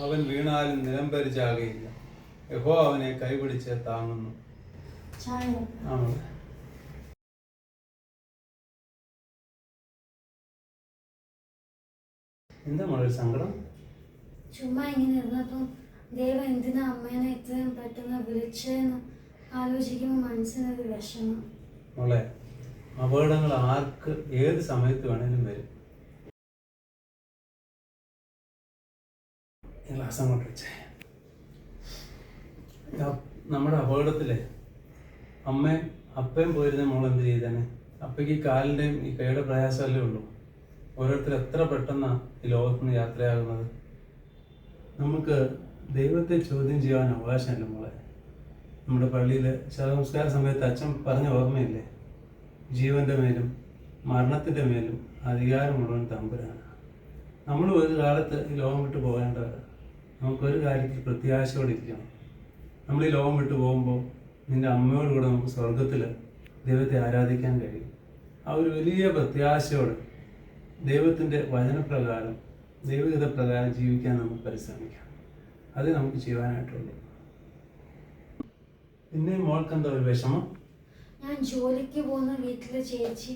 അവൻ വീണാലും നിലംപരിച്ചാകയില്ല. യഹോവ അവനെ കൈപിടിച്ച് താങ്ങുന്നു. എന്താ മോളെ സങ്കടം? ചുമ്മാ ഇങ്ങനെ ഇരുന്നപ്പം ദൈവം എന്തിനാ അമ്മേനെ ഇത്രയും പെട്ടെന്ന് വിളിച്ചതെന്ന് ആലോചിക്കുമ്പോൾ മനസ്സിനൊരു വിഷമം. മോളെ, അപകടങ്ങൾ ആർക്ക് ഏത് സമയത്ത് വേണേലും വരും. ഗ്ലാസ് അങ്ങോട്ട് വെച്ചേ. നമ്മുടെ അപകടത്തിലെ അമ്മയും അപ്പയും പോയിരുന്ന മോൾ എന്ത് ചെയ്തേനെ? അപ്പയ്ക്ക് ഈ കാലിൻ്റെയും ഈ കൈയുടെ പ്രയാസമല്ലേ ഉള്ളൂ. ഓരോരുത്തർ എത്ര പെട്ടെന്നാണ് ഈ ലോകത്തുനിന്ന് യാത്രയാകുന്നത്. നമുക്ക് ദൈവത്തെ ചോദ്യം ചെയ്യാൻ അവകാശമല്ല മോളെ. നമ്മുടെ പള്ളിയിൽ ശവസംസ്കാര സമയത്ത് അച്ഛൻ പറഞ്ഞ ഓർമ്മയില്ലേ? ജീവന്റെ മേലും മരണത്തിൻ്റെ മേലും അധികാരമുള്ളവൻ തമ്പുരാനാണ്. നമ്മൾ ഒരു കാലത്ത് ഈ ലോകം വിട്ട് പോകേണ്ടവരാണ്. നമുക്കൊരു കാര്യത്തിൽ പ്രത്യാശയോടെ ഇരിക്കണം. നമ്മൾ ഈ ലോകം വിട്ട് പോകുമ്പോൾ നിൻ്റെ അമ്മയോടുകൂടെ നമുക്ക് സ്വർഗത്തിൽ ദൈവത്തെ ആരാധിക്കാൻ കഴിയും. ആ ഒരു വലിയ പ്രത്യാശയോടെ ദൈവത്തിൻ്റെ വചനപ്രകാരം ദൈവഗീത പ്രകാരം ജീവിക്കാൻ നമുക്ക് പരിശ്രമിക്കാം. അത് നമുക്ക് ചെയ്യുവാനായിട്ടുള്ളൂ. പിന്നെ മോൾക്കെന്താ ഒരു വിഷമം? ഞാൻ ജോലിക്ക് പോകുന്ന വീട്ടിലെ ചേച്ചി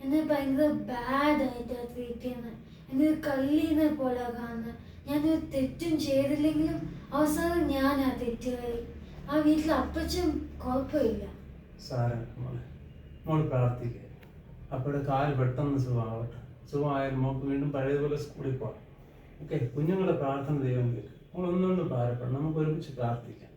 എന്നെ ഭയങ്കര ബാഡായിട്ടാണ് ട്രീറ്റ് ചെയ്യുന്നത്. എന്നെ കള്ളീനെ പോലെ കാണുന്നത്. ഞാനൊരു തെറ്റും ചെയ്തില്ലെങ്കിലും അവസാനം ഞാൻ ആ തെറ്റുകാരി. ആ വീട്ടിൽ അപ്പച്ചും കുഴപ്പമില്ല. മോളെ, മോൾ പ്രാർത്ഥിക്കുക. അപ്പോഴെ കാല് പെട്ടെന്ന് സുഖമാവട്ടെ. സുഖമായാലും മോൾക്ക് വീണ്ടും പഴയതുപോലെ സ്കൂളിൽ പോകാം. ഓക്കെ, കുഞ്ഞുങ്ങളുടെ പ്രാർത്ഥന ദൈവം കേൾക്കും. നമ്മൾ ഒന്നുകൊണ്ട് ഭാരപ്പെടണം. നമുക്ക് ഒരുമിച്ച് പ്രാർത്ഥിക്കാം.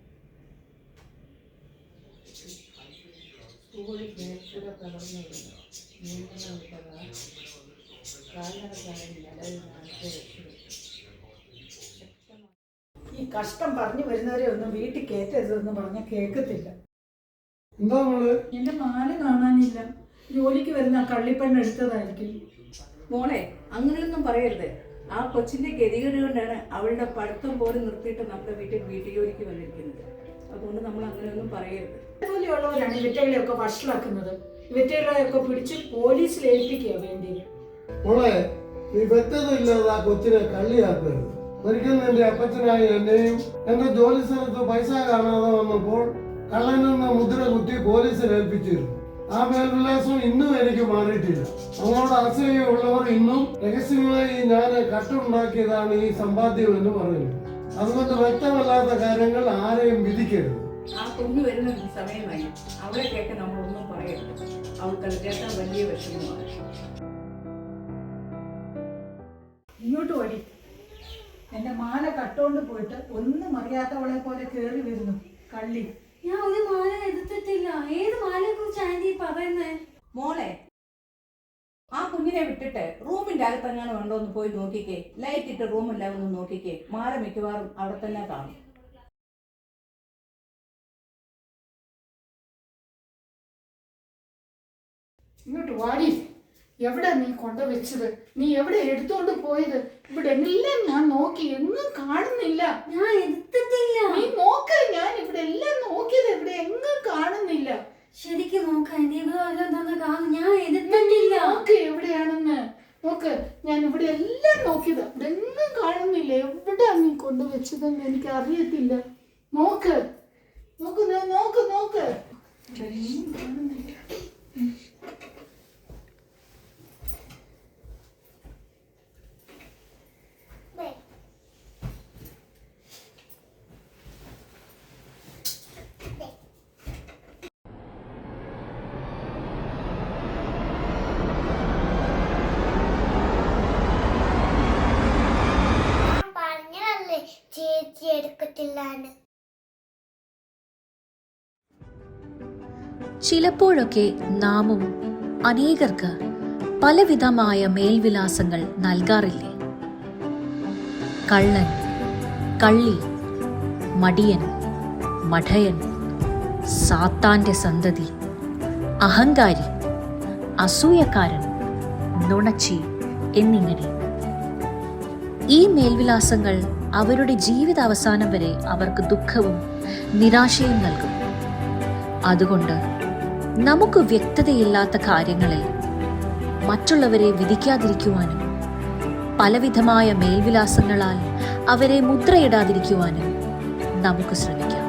ഈ കഷ്ടം പറഞ്ഞു വരുന്നവരെ ഒന്നും വീട്ടിൽ കയറ്റരുതെന്ന് പറഞ്ഞാൽ കേൾക്കത്തില്ല. എന്താ മോള്? എന്റെ മാല കാണാനില്ല. ജോലിക്ക് വരുന്ന കള്ളിപ്പെണ്ണ് എടുത്തതായിരിക്കും. മോളെ, അങ്ങനെയൊന്നും പറയരുത്. ആ കൊച്ചിന്റെ ഗതികേട് കൊണ്ടാണ് അവളുടെ പഠിത്തം പോലും നിർത്തിയിട്ട് നമ്മുടെ വീട്ടിൽ ജോലിക്ക് വന്നിരിക്കുന്നത്. അതുകൊണ്ട് നമ്മൾ അങ്ങനെയൊന്നും പറയരുത്. അതുപോലെയുള്ളവരാണ് ഇവറ്റകളെയൊക്കെ വഷളാക്കുന്നത്. ഇവറ്റകളെയൊക്കെ പിടിച്ച് പോലീസിൽ ഏൽപ്പിക്കുക വേണ്ടി. മോളെ, നീ വ്യക്തതയില്ലാതെ ആ കൊച്ചിനെ കള്ളിയാക്കരുത്. ഒരിക്കൽ എന്റെ അപ്പച്ചനായി എന്നെയും എന്റെ ജോലി സ്ഥലത്ത് പൈസ കാണാതെ വന്നപ്പോൾ കള്ളനെന്ന മുദ്ര കുത്തി പോലീസിൽ ഏൽപ്പിച്ചിരുന്നു. ആ മേൽവിലാസം ഇന്നും എനിക്ക് മാറിയിട്ടില്ല. നമ്മളോട് അസൂയുള്ളവർ ഇന്നും രഹസ്യമായി ഞാൻ കട്ടുണ്ടാക്കിയതാണ് ഈ സമ്പാദ്യം എന്ന് പറയുന്നു. അതുകൊണ്ട് വ്യക്തമല്ലാത്ത കാര്യങ്ങൾ ആരെയും വിധിക്കരുത്. ആ കുഞ്ഞു വരുന്ന സമയമായി. അവളെ കേൾക്കാൻ നമ്മളൊന്നും പറയരുത്. അവൾക്ക് കേൾക്കാൻ വലിയ വിഷമമാണ്. ഇങ്ങോട്ട് ഓടി. എന്റെ മാല കട്ടോണ്ട് പോയിട്ട് ഒന്നും അറിയാത്തവളെ പോലെ കേറി വരുന്നു കള്ളി. ഞാൻ ഒരു മാല എടുത്തിട്ടില്ല. ഏത് മാലയെ കുറിച്ച് ആന്റി പറയുന്നേ? മോളെ, ആ കുഞ്ഞിനെ വിട്ടിട്ട് റൂമിന്റെ അകത്തെങ്ങാണ് വേണ്ടോ ഒന്ന് പോയി നോക്കിക്കേ. ലൈറ്റ് ഇട്ട് റൂമെല്ലാം ഒന്ന് നോക്കിക്കേ. മാല മിക്കവാറും അവിടെ തന്നെ കാണും. ഇങ്ങോട്ട് വാടി. എവിടെ നീ കൊണ്ടുവച്ചത്? നീ എവിടെ എടുത്തോണ്ട് പോയത്? ഇവിടെ എല്ലാം ഞാൻ നോക്കി, എങ്ങും കാണുന്നില്ല. ഞാൻ എടുത്തിട്ടില്ല. നീ നോക്ക്. ഞാൻ ഇവിടെ എല്ലാം നോക്കിയത്, ഇവിടെ എങ്ങും കാണുന്നില്ല. ശരിക്കും നോക്കാം. ഞാൻ എടുത്തിട്ടില്ല. നോക്ക് എവിടെയാണെന്ന് നോക്ക്. ഞാൻ ഇവിടെ എല്ലാം നോക്കിയത്, ഇവിടെ എങ്ങും കാണുന്നില്ല. എവിടെ നീ കൊണ്ടുവച്ചതെന്ന് എനിക്ക് അറിയത്തില്ല. നോക്ക് നോക്ക് നോക്ക് നോക്ക്. കാണുന്നില്ല. ചിലപ്പോഴൊക്കെ നാമും അനേകർക്ക് പലവിധമായ മേൽവിലാസങ്ങൾ നൽകാറില്ലേ? കള്ളൻ, കള്ളി, മടിയൻ, മഠയൻ, സാത്താന്റെ സന്തതി, അഹങ്കാരി, അസൂയക്കാരൻ, നുണച്ചി എന്നിങ്ങനെ. ഈ മേൽവിലാസങ്ങൾ അവരുടെ ജീവിതാവസാനം വരെ അവർക്ക് ദുഃഖവും നിരാശയും നൽകും. അതുകൊണ്ട് നമുക്ക് വ്യക്തതയില്ലാത്ത കാര്യങ്ങളിൽ മറ്റുള്ളവരെ വിധിക്കാതിരിക്കുവാനും പലവിധമായ മേൽവിലാസങ്ങളാൽ അവരെ മുദ്രയിടാതിരിക്കുവാനും നമുക്ക് ശ്രമിക്കാം.